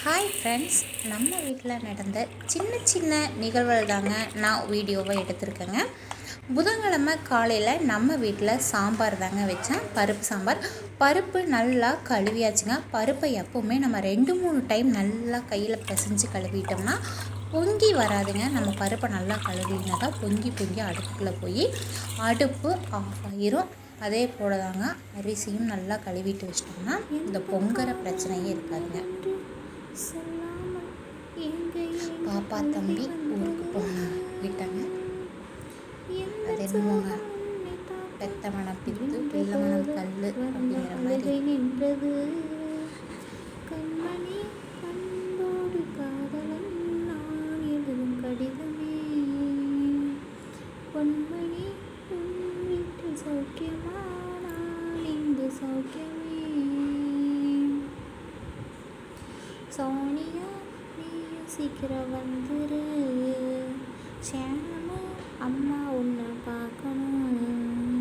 Hi friends, நம்ம வீட்டில் நடந்த சின்ன சின்ன நிகழ்வுகள் தாங்க நான் வீடியோவை எடுத்திருக்கேங்க. புதன்கிழமை காலையில் நம்ம வீட்டில் சாம்பார் தாங்க வச்சேன். பருப்பு சாம்பார். பருப்பு நல்லா கழுவியாச்சுங்க. பருப்பை எப்போவுமே நம்ம 2-3 டைம் நல்லா கையில் பிசைஞ்சு கழுவிட்டோம்னா பொங்கி வராதுங்க. நம்ம பருப்பை நல்லா கழுவினா தான் பொங்கி அடுப்புக்குள்ளே போய் அடுப்பு ஆஃப் ஆகிரும். அதே போல் தாங்க அரிசியும் நல்லா கழுவிட்டு வச்சிட்டோம்னா இந்த பொங்குற பிரச்சனையே இருக்காதுங்க. பாப்பா தம்பி ஊருக்கு போயிட்டாங்க. அது என்னமோங்க பெத்த மனம் பித்து பிள்ளை மனம் கல் அப்படிங்கிற மாதிரி. சோனியா சீக்கிரம் வந்துரு, ஷாமு அம்மா உன்னை பார்க்கணும்.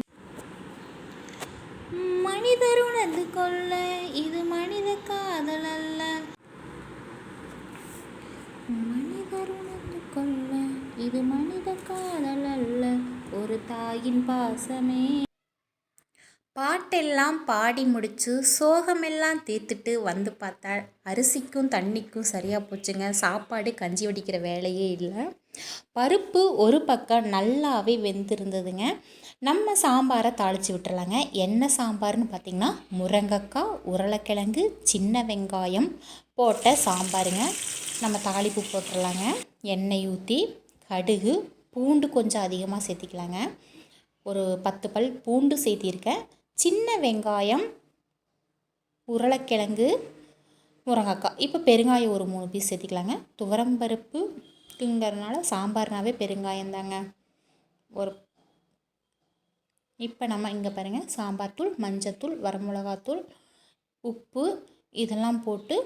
மனிதர் உணர்ந்து கொள்ள இது மனித காதல் அல்ல. மனிதர் உணர்ந்து கொள்ள இது மனித காதல் அல்ல, ஒரு தாயின் பாசமே. பாட்டெல்லாம் பாடி முடித்து சோகமெல்லாம் தீர்த்துட்டு வந்து பார்த்தா அரிசிக்கும் தண்ணிக்கும் சரியாக போச்சுங்க. சாப்பாடு கஞ்சி வடிக்கிற வேலையே இல்லை. பருப்பு ஒரு பக்கம் நல்லாவே வெந்திருந்ததுங்க. நம்ம சாம்பாரை தாளித்து விட்டுறலாங்க. என்ன சாம்பார்னு பார்த்திங்கன்னா முருங்கைக்காய், உருளைக்கிழங்கு, சின்ன வெங்காயம் போட்ட சாம்பாருங்க. நம்ம தாளிப்பு போட்டுடலாங்க. எண்ணெய் ஊற்றி கடுகு, பூண்டு கொஞ்சம் அதிகமாக சேர்த்திக்கலாங்க. ஒரு 10 பல் பூண்டு சேர்த்திருக்கேன். சின்ன வெங்காயம், உருளைக்கிழங்கு, முருங்கைக்காய். இப்போ பெருங்காயம் ஒரு 3 பீஸ் சேர்த்திக்கலாங்க. துவரம்பருப்புங்கிறதுனால சாம்பார்னாவே பெருங்காயம் தாங்க. இப்போ நம்ம இங்கே பாருங்கள், சாம்பார் தூள், மஞ்சத்தூள், வரமிளகாத்தூள், உப்பு இதெல்லாம் போட்டு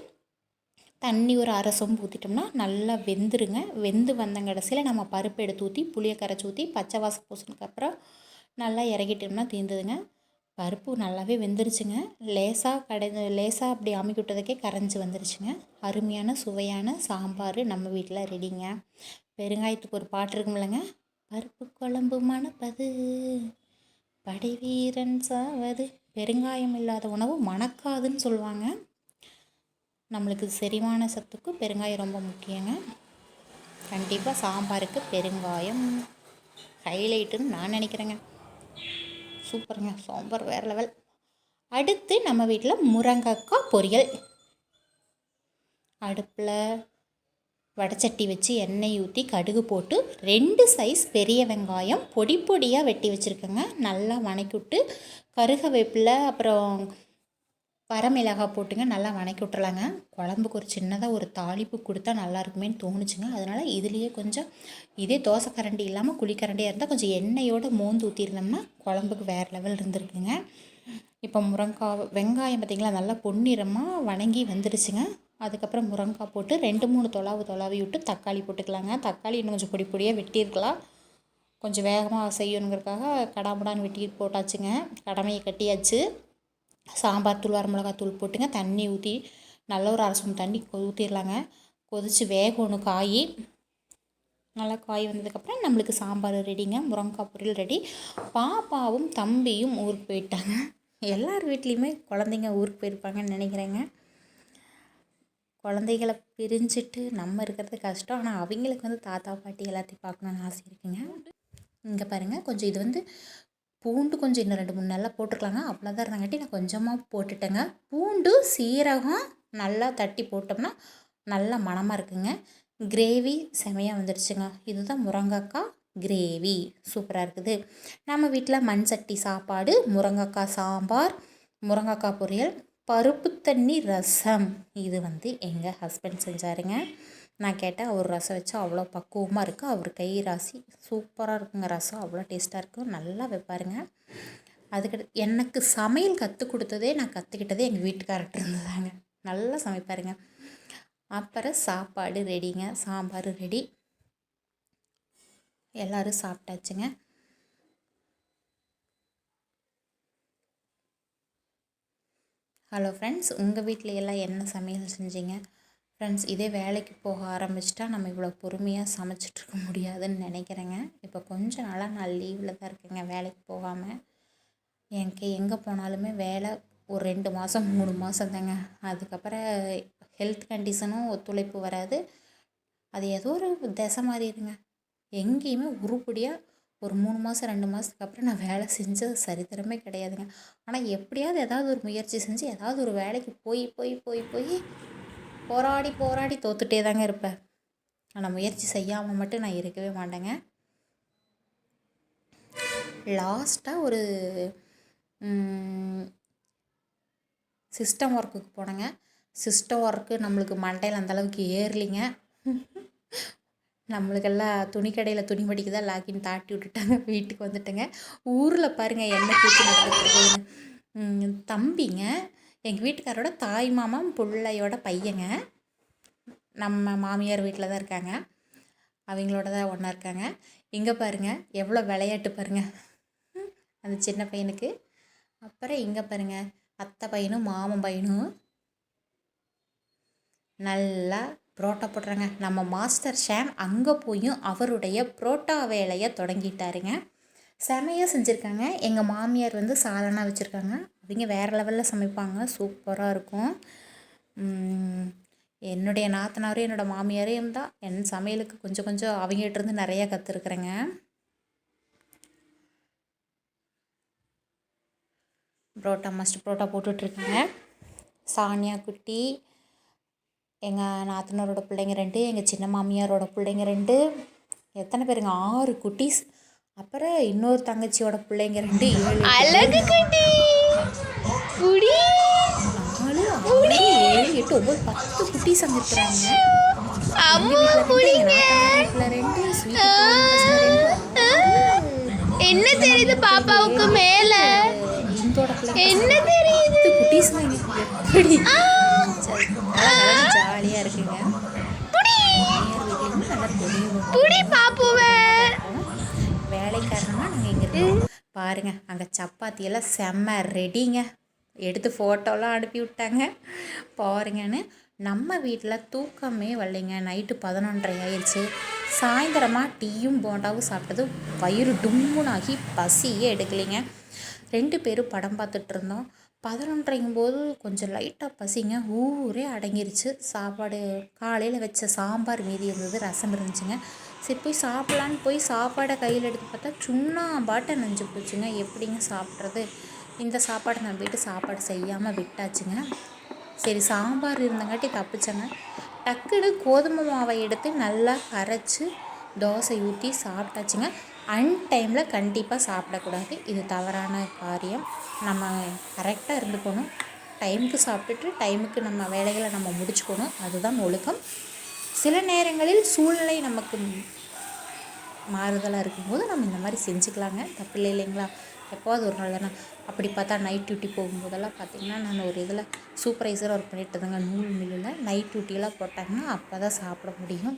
தண்ணி ஒரு அரை சொம்பு ஊற்றிட்டோம்னா நல்லா வெந்துருங்க. வெந்து வந்த கடைசியில் நம்ம பருப்பு எடுத்து ஊற்றி புளியை கரைச்சி ஊற்றி பச்சை வாசம் பூசினதுக்கப்புறம் நல்லா இறக்கிட்டோம்னா தீர்ந்ததுங்க. பருப்பு நல்லாவே வெந்துருச்சுங்க. லேசாக அப்படி அமுக்கி விட்டதுக்கே கரைஞ்சி வந்துருச்சுங்க. அருமையான சுவையான சாம்பார் நம்ம வீட்டில் ரெடிங்க. பெருங்காயத்துக்கு ஒரு பாட்டு இருக்குமில்லங்க, பருப்பு குழம்பு மணப்பது படை வீரன் சாவது, பெருங்காயம் இல்லாத உணவு மணக்காதுன்னு சொல்லுவாங்க. நம்மளுக்கு செரிமான சத்துக்கு பெருங்காயம் ரொம்ப முக்கியங்க. கண்டிப்பாக சாம்பாருக்கு பெருங்காயம் ஹைலைட்டுன்னு நான் நினைக்கிறேங்க. சூப்பருங்க, சாம்பார் வேறு லெவல். அடுத்து நம்ம வீட்டில் முருங்கைக்காய் பொரியல். அடுப்பில் வடைச்சட்டி வச்சு எண்ணெய் ஊற்றி கடுகு போட்டு 2 சைஸ் பெரிய வெங்காயம் பொடி பொடியாக வெட்டி வச்சுருக்கேங்க. நல்லா வணக்கி விட்டு கருவேப்பிலை அப்புறம் வரமிளகாய் போட்டுங்க நல்லா வணக்கி விட்டுறலாங்க. குழம்புக்கு ஒரு சின்னதாக ஒரு தாளிப்பு கொடுத்தா நல்லாயிருக்குமேன்னு தோணுச்சுங்க. அதனால் இதுலேயே கொஞ்சம் இதே தோசை கரண்டி இல்லாமல் குழிக்கரண்டியாக இருந்தால் கொஞ்சம் எண்ணெயோடு மோந்து ஊற்றிருந்தோம்னா குழம்புக்கு வேறு லெவல் இருந்திருக்குங்க. இப்போ வெங்காயம் பார்த்திங்களா நல்லா பொன்னிறமாக வணங்கி வந்துடுச்சுங்க. அதுக்கப்புறம் முருங்கைக்காய் போட்டு 2-3 தொலாவி விட்டு தக்காளி போட்டுக்கலாங்க. தக்காளி இன்னும் கொஞ்சம் பொடி பொடியாக வெட்டியிருக்கலாம். கொஞ்சம் வேகமாக செய்யணுங்கிறதுக்காக கடாமுடான்னு வெட்டி போட்டாச்சுங்க. கடமையை கட்டியாச்சு. சாம்பார் தூள், வரமிளகாத்தூள் போட்டுங்க. தண்ணி ஊற்றி நல்லா ஒரு அரை ஸ்பூன் தண்ணி ஊற்றிடலாங்க. கொதித்து வேகணும் காய். நல்லா காய் வந்ததுக்கப்புறம் நம்மளுக்கு சாம்பார் ரெடிங்க. முருங்கைக்காய் பொரியல் ரெடி. பாப்பாவும் தம்பியும் ஊருக்கு போயிட்டாங்க. எல்லார் வீட்லேயுமே குழந்தைங்க ஊருக்கு போயிருப்பாங்கன்னு நினைக்கிறேங்க. குழந்தைகளை பிரிஞ்சுட்டு நம்ம இருக்கிறது கஷ்டம். ஆனால் அவங்களுக்கு வந்து தாத்தா பாட்டி எல்லாத்தையும் பார்க்கணுன்னு ஆசை இருக்குங்க. இங்கே பாருங்கள், கொஞ்சம் இது பூண்டு கொஞ்சம் இன்னும் 2-3 நல்லா போட்டுருக்கலாங்க. அவ்வளோதான் இருந்தாங்காட்டி நான் கொஞ்சமாக போட்டுட்டேங்க. பூண்டு சீரகம் நல்லா தட்டி போட்டோம்னா நல்லா மணமாக இருக்குங்க. கிரேவி செமையாக வந்துடுச்சுங்க. இதுதான் முருங்கைக்காய் கிரேவி, சூப்பராக இருக்குது. நம்ம வீட்டில் மண் சட்டி சாப்பாடு, முருங்கைக்காய் சாம்பார், முருங்கைக்காய் பொரியல், பருப்பு தண்ணி ரசம். இது எங்கள் ஹஸ்பண்ட் செஞ்சாருங்க. நான் கேட்டேன், அவர் ரசம் வச்சா அவ்வளோ பக்குவமாக இருக்குது. அவர் கை ராசி சூப்பராக இருக்குங்க. ரசம் அவ்வளோ டேஸ்ட்டாக இருக்கும், நல்லா வைப்பாருங்க. எனக்கு சமையல் கற்றுக் கொடுத்ததே, நான் கற்றுக்கிட்டதே எங்கள் வீட்டுக்காரர்கிட்ட இருந்ததாங்க. நல்லா சமைப்பாருங்க. அப்புறம் சாப்பாடு ரெடிங்க. சாம்பார் ரெடி. எல்லோரும் சாப்பிட்டாச்சுங்க. ஹலோ ஃப்ரெண்ட்ஸ், உங்கள் வீட்டில் எல்லாம் என்ன சமையல் செஞ்சீங்க? ஃப்ரெண்ட்ஸ், இதே வேலைக்கு போக ஆரம்பிச்சிட்டா நம்ம இவ்வளோ பொறுமையாக சமைச்சிட்ருக்க முடியாதுன்னு நினைக்கிறேங்க. இப்போ கொஞ்ச நாளாக நான் லீவில் தான் இருக்கேங்க, வேலைக்கு போகாமல். எனக்கு எங்கே போனாலுமே வேலை ஒரு 2 மாதம் 3 மாதம் தாங்க. அதுக்கப்புறம் ஹெல்த் கண்டிஷனும் ஒத்துழைப்பு வராது. அது ஏதோ ஒரு திசை மாறிடுங்க. எங்கேயுமே உருப்படியாக ஒரு 3 மாதம் 2 மாதத்துக்கு அப்புறம் நான் வேலை செஞ்சது சரித்திரமே கிடையாதுங்க. ஆனால் எப்படியாவது ஏதாவது ஒரு முயற்சி செஞ்சு ஏதாவது ஒரு வேலைக்கு போய் போய் போய் போய் போராடி போராடி தோத்துட்டே தாங்க இருப்பேன். ஆனால் முயற்சி செய்யாமல் மட்டும் நான் இருக்கவே மாட்டேங்க. லாஸ்ட்டாக ஒரு சிஸ்டம் ஒர்க்குக்கு போனேங்க. சிஸ்டம் ஒர்க்கு நம்மளுக்கு மண்டையில் அந்தளவுக்கு ஏறலிங்க. நம்மளுக்கெல்லாம் துணி கடையில் துணி மடிக்கு தான் லாக்கின்னு தாட்டி விட்டுட்டாங்க. வீட்டுக்கு வந்துட்டேங்க. ஊரில் பாருங்கள் என்ன கூத்து நடக்குதுன்னு. தம்பிங்க எங்கள் வீட்டுக்காரோட தாய் மாமா பிள்ளையோட பையங்க நம்ம மாமியார் வீட்டில் தான் இருக்காங்க. அவங்களோட தான் ஒன்றா இருக்காங்க. இங்கே பாருங்கள் எவ்வளோ விளையாட்டு பாருங்கள் அந்த சின்ன பையனுக்கு. அப்புறம் இங்கே பாருங்கள் அத்தை பையனும் மாமன் பையனும் நல்லா புரோட்டா போடுறாங்க. நம்ம மாஸ்டர் ஷாம் அங்கே போயும் அவருடைய புரோட்டா வேலையை தொடங்கிட்டாருங்க. செமையாக செஞ்சுருக்காங்க. எங்கள் மாமியார் வந்து சாலனா வச்சுருக்காங்க. அவங்க வேறு லெவலில் சமைப்பாங்க, சூப்பராக இருக்கும். என்னுடைய நாத்தனாரும் என்னோடய மாமியாரையும் தான் என் சமையலுக்கு கொஞ்சம் கொஞ்சம் அவங்ககிட்டருந்து நிறையா கற்றுருக்குறேங்க. புரோட்டா போட்டுட்ருக்காங்க. சானியா குட்டி, எங்கள் நாத்தனாரோட பிள்ளைங்க 2, எங்கள் சின்ன மாமியாரோட பிள்ளைங்க 2, எத்தனை பேருங்க 6 குட்டீஸ். அப்புறம் இன்னொரு தங்கச்சியோட பிள்ளைங்க 2, 7 அழகு குட்டி புடி 4 6 7 8 9 10 குட்டீஸ் அங்கே இருக்கிறாங்க. அம்மா புடிங்க. 2 ஸ்வீட் என்ன தெரியுது பாப்பாவுக்கு மேல? இந்தோட என்ன தெரியுது? குட்டீஸ் எப்படி ஜாலியாக இருக்குங்க. புடி பாப்புவ. வேலைக்காரனா நாங்கள் இங்கே இருக்கோம் பாருங்கள். அங்கே சப்பாத்தியெல்லாம் செம்ம ரெடிங்க. எடுத்து ஃபோட்டோலாம் அனுப்பி விட்டாங்க பாருங்கன்னு. நம்ம வீட்டில் தூக்கமே வரலைங்க. நைட்டு 11:30 ஆயிடுச்சு. சாயந்தரமாக டீயும் போண்டாவும் சாப்பிட்டது வயிறு டும்முனாகி பசியே எடுக்கலைங்க. 2 பேரும் படம் பார்த்துட்டு இருந்தோம். 11:30 கொஞ்சம் லைட்டாக பசிங்க. ஊரே அடங்கிருச்சு. சாப்பாடு காலையில் வச்ச சாம்பார் மீதி இருந்தது, ரசம் இருந்துச்சுங்க. சரி போய் சாப்பிட்லான்னு போய் சாப்பாடை கையில் எடுத்து பார்த்தா சுண்ணாம்பாட்டை நெஞ்சு போச்சுங்க. எப்படிங்க சாப்பிட்றது? இந்த சாப்பாடை நான் போய்ட்டு சாப்பாடு செய்யாமல் விட்டாச்சுங்க. சரி சாம்பார் இருந்தங்காட்டி தப்பிச்சேங்க. டக்குன்னு கோதுமை மாவை எடுத்து நல்லா கரைச்சி தோசை ஊற்றி சாப்பிட்டாச்சுங்க. அன்டைமில் கண்டிப்பாக சாப்பிடக்கூடாது, இது தவறான காரியம். நம்ம கரெக்டாக இருந்துக்கணும். டைமுக்கு சாப்பிட்டுட்டு டைமுக்கு நம்ம வேலைகளை நம்ம முடிச்சுக்கணும், அதுதான் ஒழுக்கம். சில நேரங்களில் சூழ்நிலை நமக்கு மாறுதலாக இருக்கும்போது நம்ம இந்த மாதிரி செஞ்சுக்கலாங்க, தப்பில்லை இல்லைங்களா? எப்போது ஒரு நாள் தானே. அப்படி பார்த்தா நைட் டியூட்டி போகும்போதெல்லாம் பார்த்திங்கன்னா நான் ஒரு இதில் சூப்பர்வைசராக ஒர்க் பண்ணிட்டுருந்தேங்க. நூல் மில்லில் நைட் டியூட்டியெல்லாம் போட்டாங்கன்னா அப்போ தான் சாப்பிட முடியும்.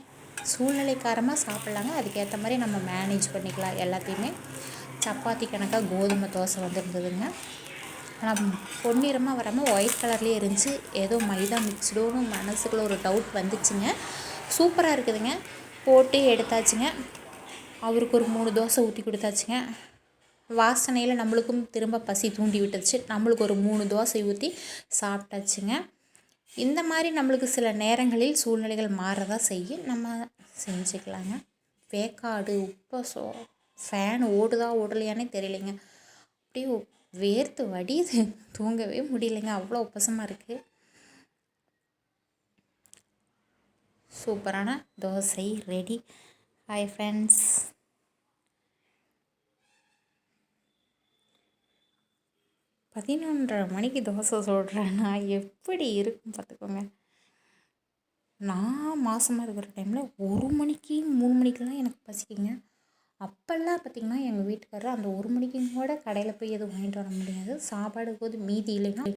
சூழ்நிலைக்காரமாக சாப்பிட்லாங்க, அதுக்கேற்ற மாதிரி நம்ம மேனேஜ் பண்ணிக்கலாம் எல்லாத்தையுமே. சப்பாத்தி கணக்காக கோதுமை தோசை வந்துருந்ததுங்க. ஆனால் பொன்னிறமாக வராமல் ஒயிட் கலர்லேயே இருந்துச்சு. ஏதோ மைதா மிக்ஸ்டோன்னு மனசுக்குள்ளே ஒரு டவுட் வந்துச்சுங்க. சூப்பராக இருக்குதுங்க. போட்டு எடுத்தாச்சுங்க. அவருக்கு ஒரு 3 தோசை ஊற்றி கொடுத்தாச்சுங்க. வாசனையில் நம்மளுக்கும் திரும்ப பசி தூண்டி விட்டுச்சு. நம்மளுக்கு ஒரு 3 தோசை ஊற்றி சாப்பிட்டாச்சுங்க. இந்த மாதிரி நம்மளுக்கு சில நேரங்களில் சூழ்நிலைகள் மாறதான் செய்யும், நம்ம செஞ்சுக்கலாங்க. வேக்காடு உப்பசோ ஃபேன் ஓடுதா ஓடலையானே தெரியலைங்க. அப்படியே வேர்த்து வடியுது, தூங்கவே முடியலைங்க, அவ்வளோ உப்பசமாக இருக்குது. சூப்பரான தோசை ரெடி. Hi friends. பதினொன்றரை மணிக்கு தோசை சுடுறேன்னா எப்படி இருக்கும் பார்த்துக்கோங்க. நான் மாதமாக இருக்கிற டைமில் 1 மணிக்கு 3 மணிக்கெலாம் எனக்கு பசிக்குங்க. அப்போல்லாம் பார்த்திங்கன்னா எங்கள் வீட்டுக்காரர் அந்த 1 மணிக்கும் கூட கடையில் போய் எதுவும் வாங்கிட்டு வர முடியாது. சாப்பாடு போது மீதி இல்லைன்னா